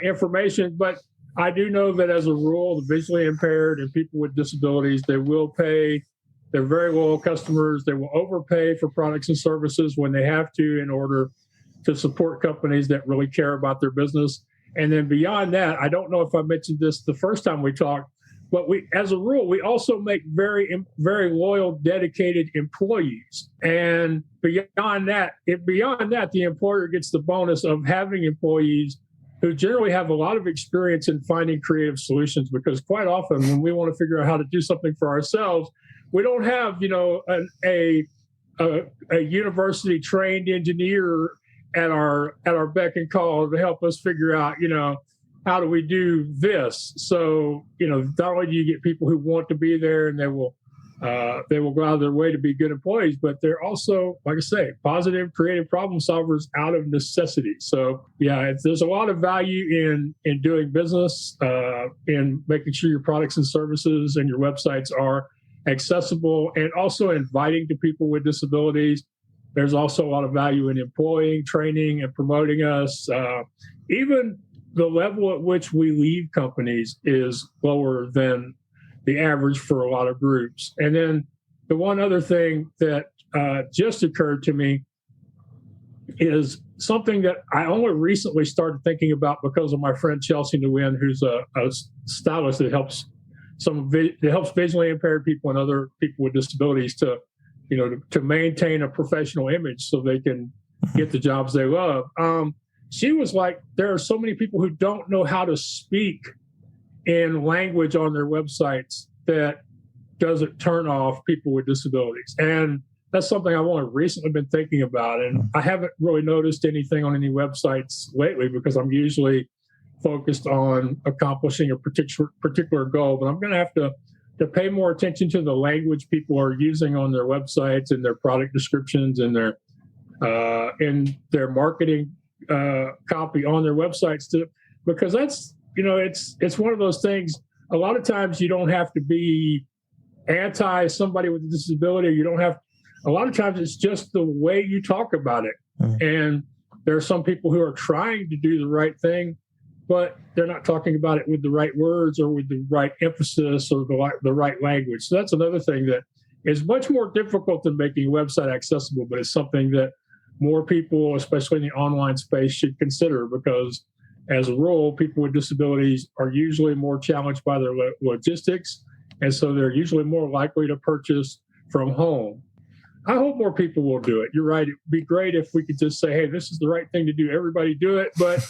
information, but I do know that as a rule, the visually impaired and people with disabilities, they will pay. They're very loyal customers. They will overpay for products and services when they have to in order to support companies that really care about their business. And then beyond that, I don't know if I mentioned this the first time we talked, but as a rule, we also make very, very loyal, dedicated employees. And beyond that, the employer gets the bonus of having employees who generally have a lot of experience in finding creative solutions, because quite often when we want to figure out how to do something for ourselves, we don't have, a university trained engineer at our beck and call to help us figure out, how do we do this? So, not only do you get people who want to be there and they will go out of their way to be good employees, but they're also, like I say, positive, creative problem solvers out of necessity. So, there's a lot of value in doing business, in making sure your products and services and your websites are accessible, and also inviting to people with disabilities. There's also a lot of value in employing, training, and promoting us. Even the level at which we leave companies is lower than the average for a lot of groups. And then the one other thing that just occurred to me is something that I only recently started thinking about because of my friend Chelsea Nguyen, who's a stylist that helps visually impaired people and other people with disabilities to maintain a professional image so they can get the jobs they love. She was like, there are so many people who don't know how to speak in language on their websites that doesn't turn off people with disabilities. And that's something I've only recently been thinking about. And I haven't really noticed anything on any websites lately because I'm usually focused on accomplishing a particular goal. But I'm going to have to pay more attention to the language people are using on their websites and their product descriptions and their marketing copy on their websites because that's, it's one of those things. A lot of times you don't have to be anti somebody with a disability. A lot of times it's just the way you talk about it. And there are some people who are trying to do the right thing, but they're not talking about it with the right words or with the right emphasis or the right language. So that's another thing that is much more difficult than making a website accessible, but it's something that more people, especially in the online space, should consider because as a rule, people with disabilities are usually more challenged by their logistics, and so they're usually more likely to purchase from home. I hope more people will do it. You're right. It'd be great if we could just say, hey, this is the right thing to do. Everybody do it, but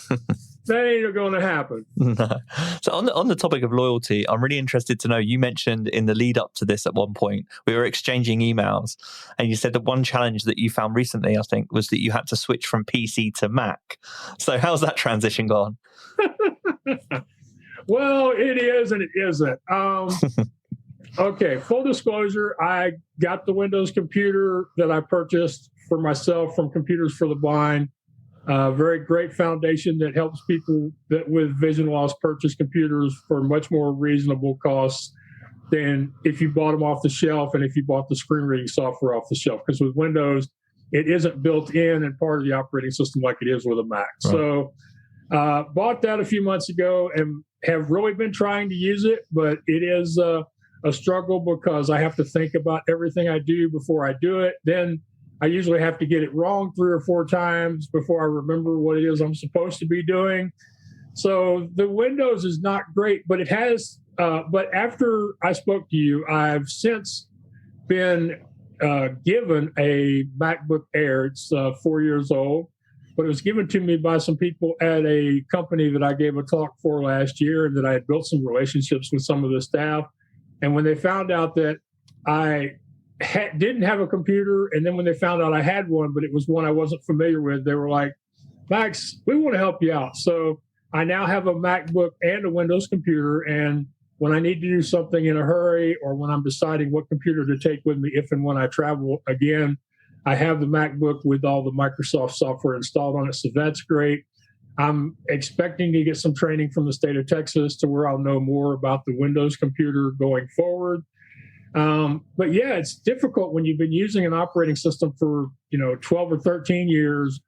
that ain't going to happen. No. So on the topic of loyalty, I'm really interested to know, you mentioned in the lead up to this at one point, we were exchanging emails and you said that one challenge that you found recently, I think, was that you had to switch from PC to Mac. So how's that transition gone? Well, it is and it isn't. Okay, full disclosure, I got the Windows computer that I purchased for myself from Computers for the Blind. Very great foundation that helps people that with vision loss purchase computers for much more reasonable costs than if you bought them off the shelf and if you bought the screen reading software off the shelf. Because with Windows, it isn't built in and part of the operating system like it is with a Mac. Right. So Bought that a few months ago and have really been trying to use it, but it is a struggle because I have to think about everything I do before I do it. Then I usually have to get it wrong 3 or 4 times before I remember what it is I'm supposed to be doing. So the Windows is not great, but it has. But after I spoke to you, I've since been given a MacBook Air. It's 4 years old, but it was given to me by some people at a company that I gave a talk for last year, and that I had built some relationships with some of the staff. And when they found out that I didn't have a computer, and then when they found out I had one, but it was one I wasn't familiar with, they were like, Max, we want to help you out. So I now have a MacBook and a Windows computer, and when I need to do something in a hurry, or when I'm deciding what computer to take with me if and when I travel again, I have the MacBook with all the Microsoft software installed on it, so that's great. I'm expecting to get some training from the state of Texas to where I'll know more about the Windows computer going forward. But yeah, it's difficult when you've been using an operating system for 12 or 13 years.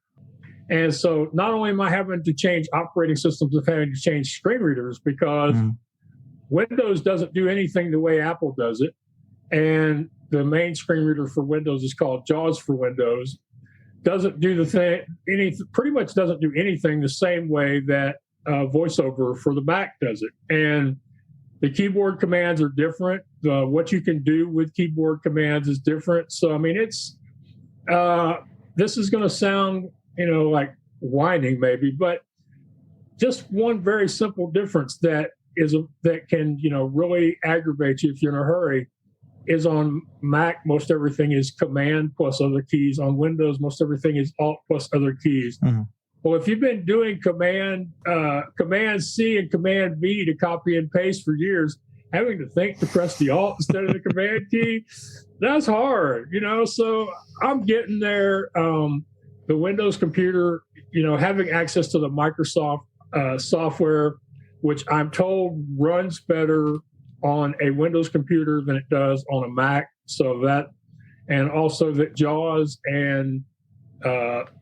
And so not only am I having to change operating systems, I'm having to change screen readers because Windows doesn't do anything the way Apple does it. And the main screen reader for Windows is called JAWS for Windows. Doesn't do pretty much doesn't do anything the same way that VoiceOver for the Mac does it. And the keyboard commands are different. What you can do with keyboard commands is different. So, I mean, this is going to sound, like whining maybe, but just one very simple difference that can, really aggravate you if you're in a hurry is on Mac, most everything is Command plus other keys. On Windows, most everything is Alt plus other keys. Mm-hmm. Well, if you've been doing Command C and Command V to copy and paste for years, having to think to press the Alt instead of the Command key, that's hard, So I'm getting there. The Windows computer, having access to the Microsoft software, which I'm told runs better on a Windows computer than it does on a Mac. So that, and also that JAWS and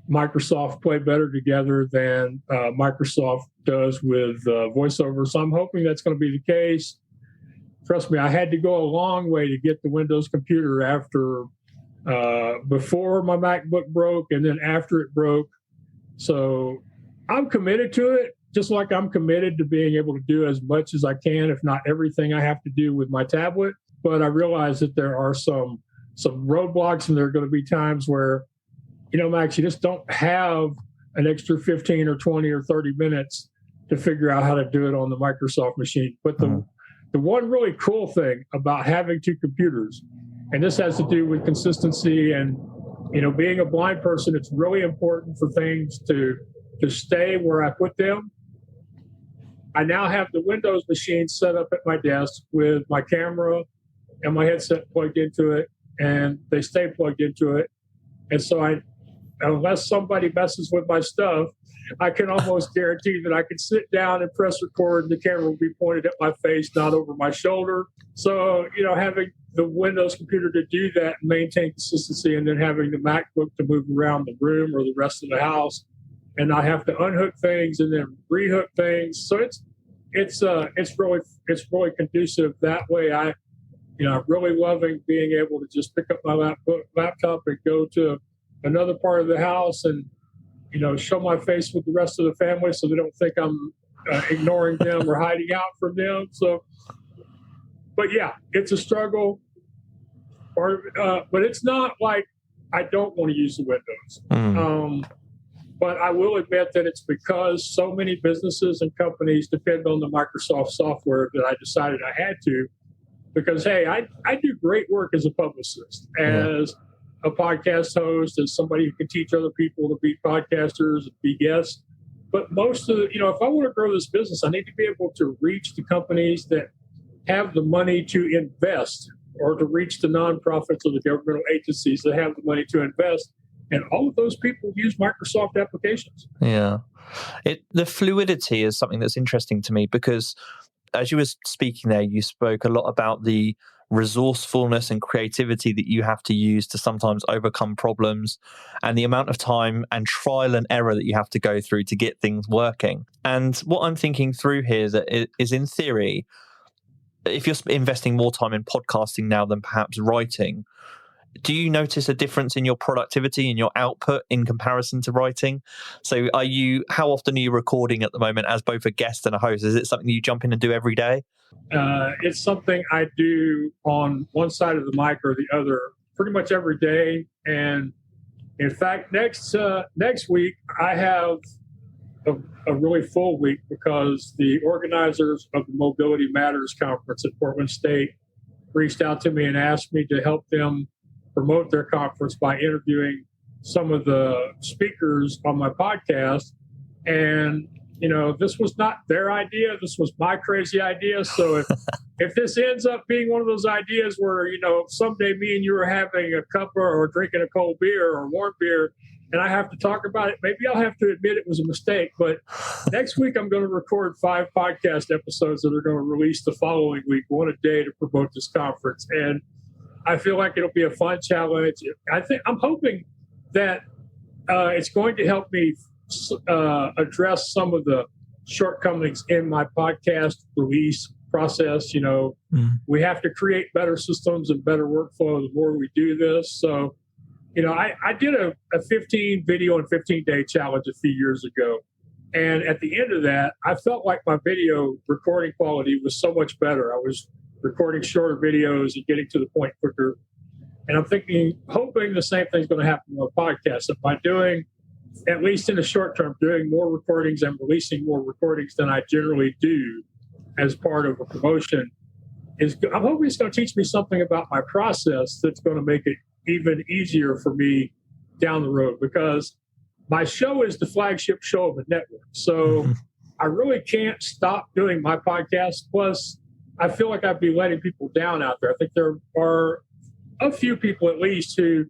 Microsoft play better together than Microsoft does with VoiceOver. So I'm hoping that's going to be the case. Trust me, I had to go a long way to get the Windows computer before my MacBook broke and then after it broke. So I'm committed to it, just like I'm committed to being able to do as much as I can, if not everything I have to do with my tablet. But I realize that there are some roadblocks, and there are going to be times where, Max, you just don't have an extra 15 or 20 or 30 minutes to figure out how to do it on the Microsoft machine. But the one really cool thing about having 2 computers, and this has to do with consistency and, being a blind person, it's really important for things to stay where I put them. I now have the Windows machine set up at my desk with my camera and my headset plugged into it, and they stay plugged into it. And so unless somebody messes with my stuff, I can almost guarantee that I can sit down and press record and the camera will be pointed at my face, not over my shoulder. So, having the Windows computer to do that and maintain consistency, and then having the MacBook to move around the room or the rest of the house, and not have to unhook things and then rehook things. So it's really conducive that way. I'm really loving being able to just pick up my laptop and go to another part of the house and, show my face with the rest of the family so they don't think I'm ignoring them or hiding out from them. So, but yeah, it's a struggle. But it's not like I don't want to use the Windows. But I will admit that it's because so many businesses and companies depend on the Microsoft software that I decided I had to. Because, hey, I do great work as a publicist, as a podcast host, as somebody who can teach other people to be podcasters and be guests. But most of if I want to grow this business, I need to be able to reach the companies that have the money to invest, or to reach the nonprofits or the governmental agencies that have the money to invest. And all of those people use Microsoft applications. Yeah. The fluidity is something that's interesting to me because as you were speaking there, you spoke a lot about the resourcefulness and creativity that you have to use to sometimes overcome problems, and the amount of time and trial and error that you have to go through to get things working. And what I'm thinking through here is in theory, if you're investing more time in podcasting now than perhaps writing, do you notice a difference in your productivity and your output in comparison to writing? So how often are you recording at the moment as both a guest and a host? Is it something you jump in and do every day? It's something I do on one side of the mic or the other pretty much every day. And in fact, next week, I have a really full week because the organizers of the Mobility Matters Conference at Portland State reached out to me and asked me to help them promote their conference by interviewing some of the speakers on my podcast. And, this was not their idea. This was my crazy idea. So if this ends up being one of those ideas where, someday me and you are having a cup or drinking a cold beer or warm beer, and I have to talk about it, maybe I'll have to admit it was a mistake. But next week, I'm going to record 5 podcast episodes that are going to release the following week, one a day, to promote this conference. And I feel like it'll be a fun challenge. I'm hoping that it's going to help me address some of the shortcomings in my podcast release process. We have to create better systems and better workflow the more we do this. So, I did a 15 video and 15-day challenge a few years ago. And at the end of that, I felt like my video recording quality was so much better. I was recording shorter videos and getting to the point quicker. And I'm hoping the same thing's going to happen with my podcast. If by doing, at least in the short term, doing more recordings and releasing more recordings than I generally do as part of a promotion, I'm hoping it's going to teach me something about my process that's going to make it even easier for me down the road, because my show is the flagship show of a network. So I really can't stop doing my podcast. Plus, I feel like I'd be letting people down out there. I think there are a few people at least who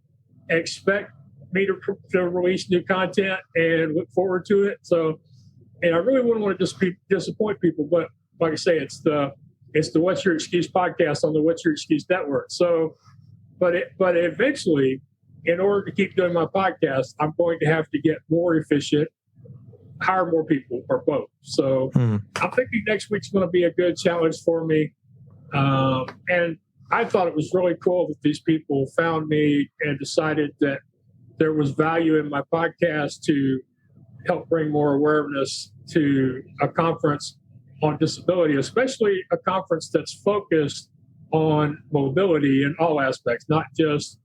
expect me to release new content and look forward to it. So, and I really wouldn't want to disappoint people, but like I say, it's the What's Your Excuse podcast on the What's Your Excuse network. So, but eventually, in order to keep doing my podcast, I'm going to have to get more efficient, hire more people, or both. So I'm thinking next week's going to be a good challenge for me. And I thought it was really cool that these people found me and decided that there was value in my podcast to help bring more awareness to a conference on disability, especially a conference that's focused on mobility in all aspects, not just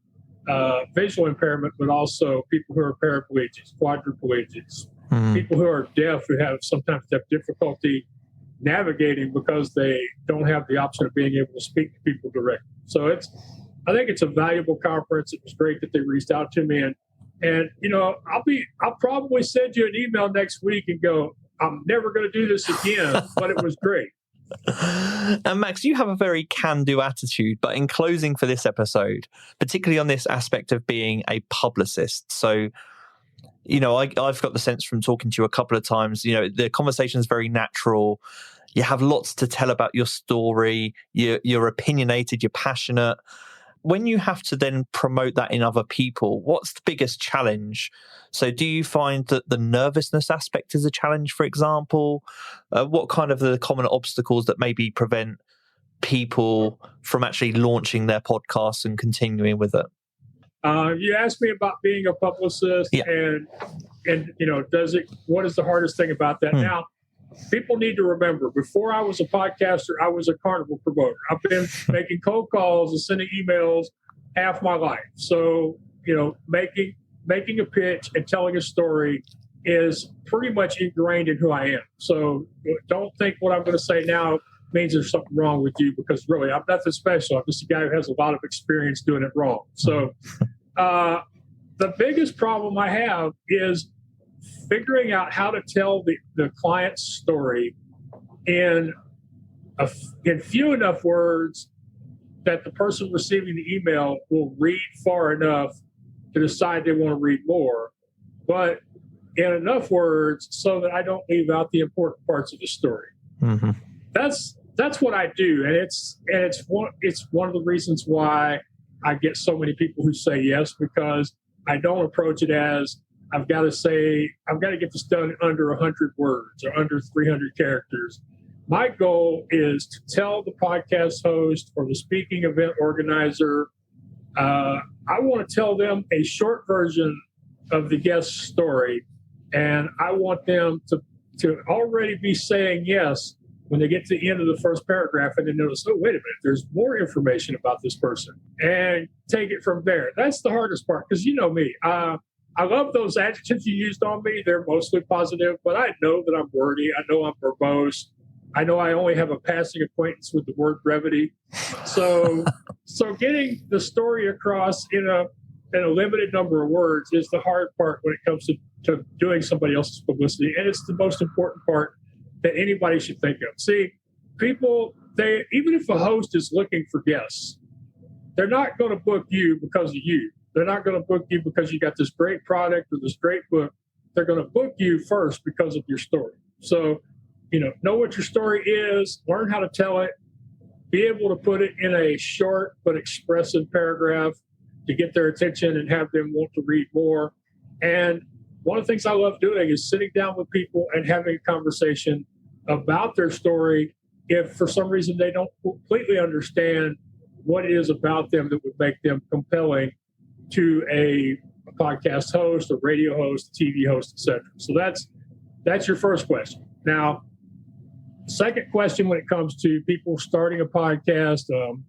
visual impairment, but also people who are paraplegics, quadriplegics, people who are deaf, who sometimes have difficulty navigating because they don't have the option of being able to speak to people directly. So I think it's a valuable conference. It was great that they reached out to me, and I'll probably send you an email next week and go, I'm never going to do this again, but it was great. And Max, you have a very can-do attitude, but in closing for this episode, particularly on this aspect of being a publicist. So, I've got the sense from talking to you a couple of times, the conversation is very natural. You have lots to tell about your story. You're opinionated, you're passionate. When you have to then promote that in other people, what's the biggest challenge? So do you find that the nervousness aspect is a challenge, for example? What kind of the common obstacles that maybe prevent people from actually launching their podcasts and continuing with it? You asked me about being a publicist, and what is the hardest thing about that? Now, people need to remember, before I was a podcaster, I was a carnival promoter. I've been making cold calls and sending emails half my life. So, making a pitch and telling a story is pretty much ingrained in who I am. So don't think what I'm going to say now means there's something wrong with you, because really I'm nothing special. I'm just a guy who has a lot of experience doing it wrong. So the biggest problem I have is figuring out how to tell the client's story in few enough words that the person receiving the email will read far enough to decide they want to read more, but in enough words so that I don't leave out the important parts of the story. That's that's what I do, and it's one of the reasons why I get so many people who say yes, because I don't approach it as I've got to get this done in under 100 words or under 300 characters. My goal is to tell the podcast host or the speaking event organizer, I want to tell them a short version of the guest story, and I want them to already be saying yes when they get to the end of the first paragraph, and then notice, oh, wait a minute, there's more information about this person, and take it from there. That's the hardest part, because you know me. I love those adjectives you used on me. They're mostly positive, but I know that I'm wordy. I know I'm verbose. I know I only have a passing acquaintance with the word brevity. So getting the story across in a limited number of words is the hard part when it comes to doing somebody else's publicity. And it's the most important part that anybody should think of. See, people, even if a host is looking for guests, they're not going to book you because of you. They're not going to book you because you got this great product or this great book. They're going to book you first because of your story. So, know what your story is, learn how to tell it, be able to put it in a short but expressive paragraph to get their attention and have them want to read more. And one of the things I love doing is sitting down with people and having a conversation about their story if for some reason they don't completely understand what it is about them that would make them compelling to a podcast host, a radio host, a TV host, etc. So that's your first question. Now, second question when it comes to people starting a podcast,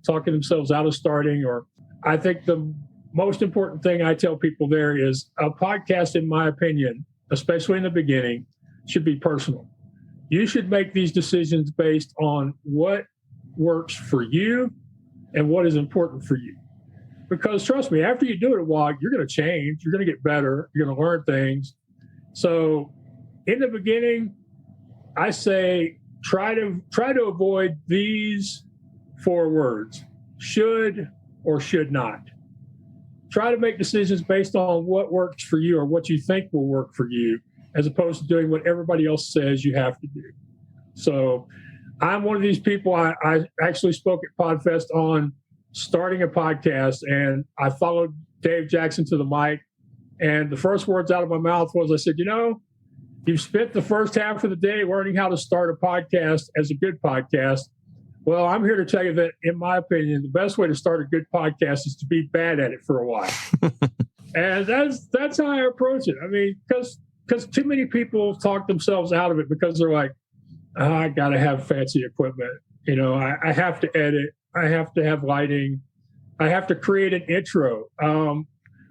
talking themselves out of starting, or I think the most important thing I tell people there is a podcast, in my opinion, especially in the beginning, should be personal. You should make these decisions based on what works for you and what is important for you. Because trust me, after you do it a while, you're going to change, you're going to get better, you're going to learn things. So in the beginning, I say try to avoid these 4 words: should or should not. Try to make decisions based on what works for you or what you think will work for you, as opposed to doing what everybody else says you have to do. So I'm one of these people. I actually spoke at Podfest on starting a podcast, and I followed Dave Jackson to the mic. And the first words out of my mouth was, I said, you've spent the first half of the day learning how to start a podcast as a good podcast. Well, I'm here to tell you that, in my opinion, the best way to start a good podcast is to be bad at it for a while. And that's how I approach it. I mean, because too many people talk themselves out of it because they're like, I got to have fancy equipment. I have to edit. I have to have lighting. I have to create an intro.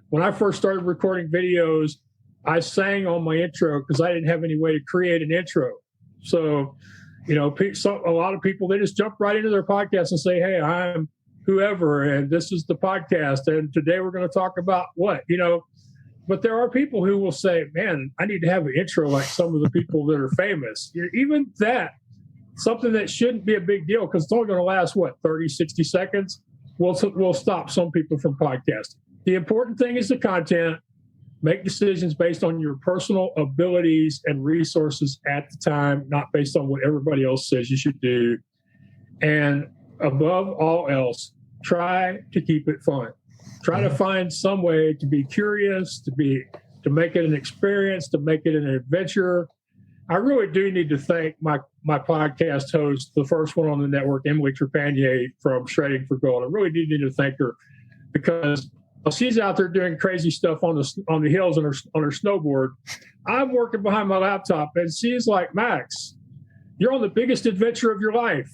When I first started recording videos, I sang on my intro because I didn't have any way to create an intro. So, a lot of people, they just jump right into their podcast and say, hey, I'm whoever, and this is the podcast, and today we're going to talk about what, But there are people who will say, man, I need to have an intro like some of the people that are famous. Even that, something that shouldn't be a big deal because it's only going to last, 30, 60 seconds, will stop some people from podcasting. The important thing is the content. Make decisions based on your personal abilities and resources at the time, not based on what everybody else says you should do. And above all else, try to keep it fun. Try to find some way to be curious, to make it an experience, to make it an adventure. I really do need to thank my podcast host, the first one on the network, Emily Trepanier from Shredding for Gold. I really do need to thank her because while she's out there doing crazy stuff on the hills on her snowboard, I'm working behind my laptop, and she's like, Max, you're on the biggest adventure of your life.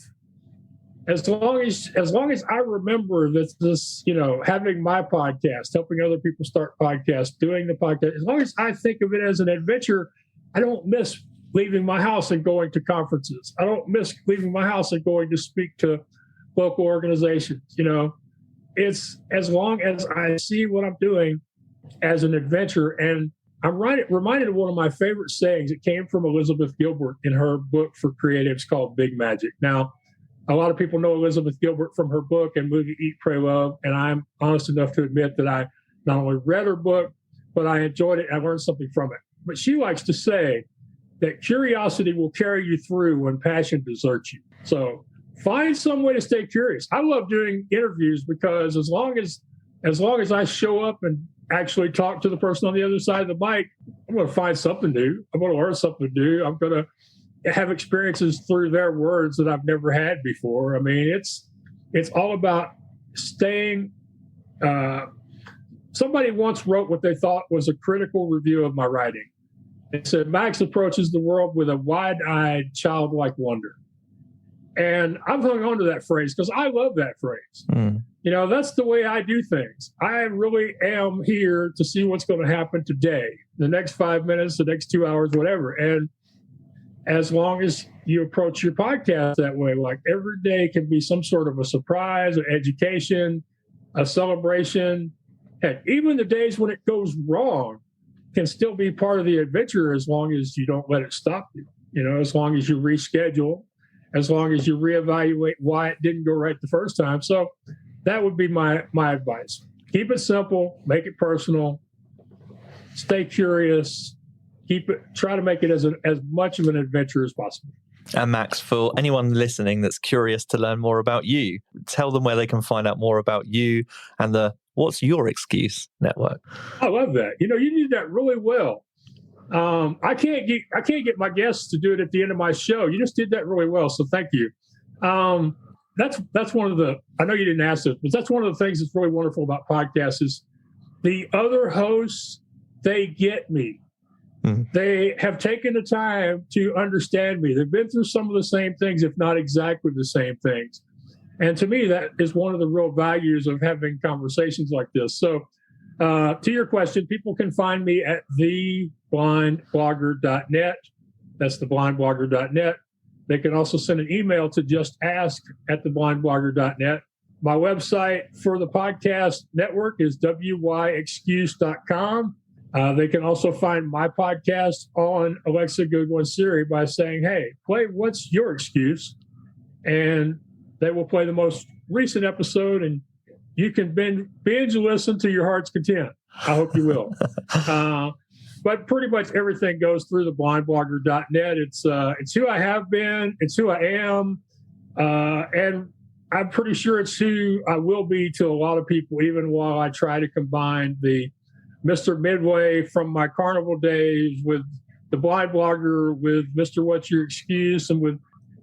As long as I remember that this, having my podcast, helping other people start podcasts, doing the podcast, as long as I think of it as an adventure, I don't miss leaving my house and going to conferences. I don't miss leaving my house and going to speak to local organizations. It's as long as I see what I'm doing as an adventure. And I'm reminded of one of my favorite sayings. It came from Elizabeth Gilbert in her book for creatives called Big Magic. Now, a lot of people know Elizabeth Gilbert from her book and movie Eat, Pray, Love. And I'm honest enough to admit that I not only read her book, but I enjoyed it and I learned something from it. But she likes to say that curiosity will carry you through when passion deserts you. So find some way to stay curious. I love doing interviews because as long as I show up and actually talk to the person on the other side of the mic, I'm going to find something new. I'm going to learn something new. I'm going to have experiences through their words that I've never had before. I mean, it's all about staying. Somebody once wrote what they thought was a critical review of my writing. It said, Max approaches the world with a wide-eyed, childlike wonder. And I've hung on to that phrase because I love that phrase. You know, that's the way I do things. I really am here to see what's going to happen today, the next 5 minutes, the next 2 hours, whatever. And as long as you approach your podcast that way, like every day can be some sort of a surprise, an education, a celebration. Heck, even the days when it goes wrong can still be part of the adventure as long as you don't let it stop you. You know, as long as you reschedule, as long as you reevaluate why it didn't go right the first time. So that would be my advice. Keep it simple, make it personal, stay curious, try to make it as much of an adventure as possible. And Max, for anyone listening that's curious to learn more about you, tell them where they can find out more about you and the What's Your Excuse network. I love that. You know, you did that really well. I can't get my guests to do it at the end of my show. You just did that really well, so thank you. That's one of the, I know you didn't ask this, but that's one of the things that's really wonderful about podcasts is the other hosts, they get me. Mm-hmm. They have taken the time to understand me. They've been through some of the same things, if not exactly the same things. And to me, that is one of the real values of having conversations like this. So to your question, people can find me at theblindblogger.net. That's theblindblogger.net. They can also send an email to justask@theblindblogger.net. My website for the podcast network is wyexcuse.com. They can also find my podcast on Alexa, Google, and Siri by saying, hey, play What's Your Excuse? And they will play the most recent episode, and you can binge listen to your heart's content. I hope you will. But pretty much everything goes through the blindblogger.net. It's who I have been. It's who I am. And I'm pretty sure it's who I will be to a lot of people, even while I try to combine the Mr. Midway from my carnival days with the Blind Blogger, with Mr. What's Your Excuse, and with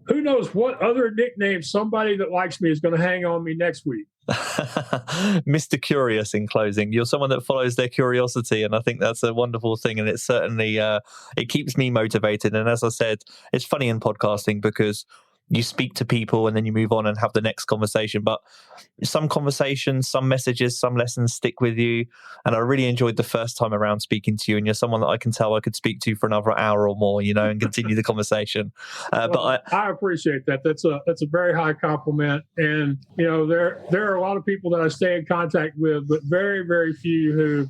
who knows what other nickname somebody that likes me is going to hang on me next week. Mr. Curious in closing. You're someone that follows their curiosity, and I think that's a wonderful thing, and it certainly it keeps me motivated. And as I said, it's funny in podcasting because you speak to people and then you move on and have the next conversation, but some conversations, some messages, some lessons stick with you. And I really enjoyed the first time around speaking to you, and you're someone that I can tell I could speak to for another hour or more, you know, and continue the conversation. But I appreciate that. That's a very high compliment. And, you know, there are a lot of people that I stay in contact with, but very, very few who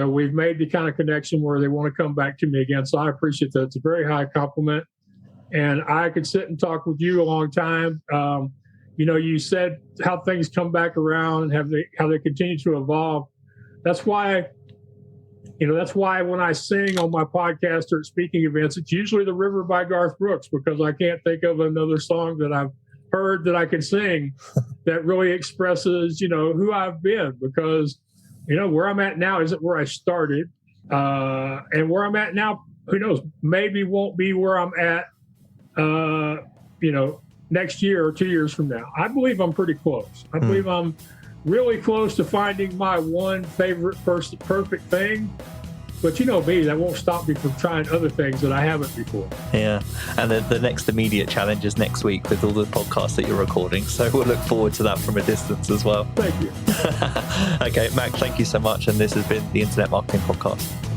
we've made the kind of connection where they want to come back to me again. So I appreciate that. It's a very high compliment. And I could sit and talk with you a long time. You said how things come back around and how they continue to evolve. That's why when I sing on my podcast or at speaking events, it's usually The River by Garth Brooks, because I can't think of another song that I've heard that I can sing that really expresses, who I've been, because, where I'm at now isn't where I started. And where I'm at now, who knows, maybe won't be where I'm at next year or 2 years from now. I believe I'm pretty close. I believe I'm really close to finding my one favorite perfect thing. But you know me, that won't stop me from trying other things that I haven't before. Yeah. And the next immediate challenge is next week with all the podcasts that you're recording. So we'll look forward to that from a distance as well. Thank you. Okay, Mac, thank you so much. And this has been the Internet Marketing Podcast.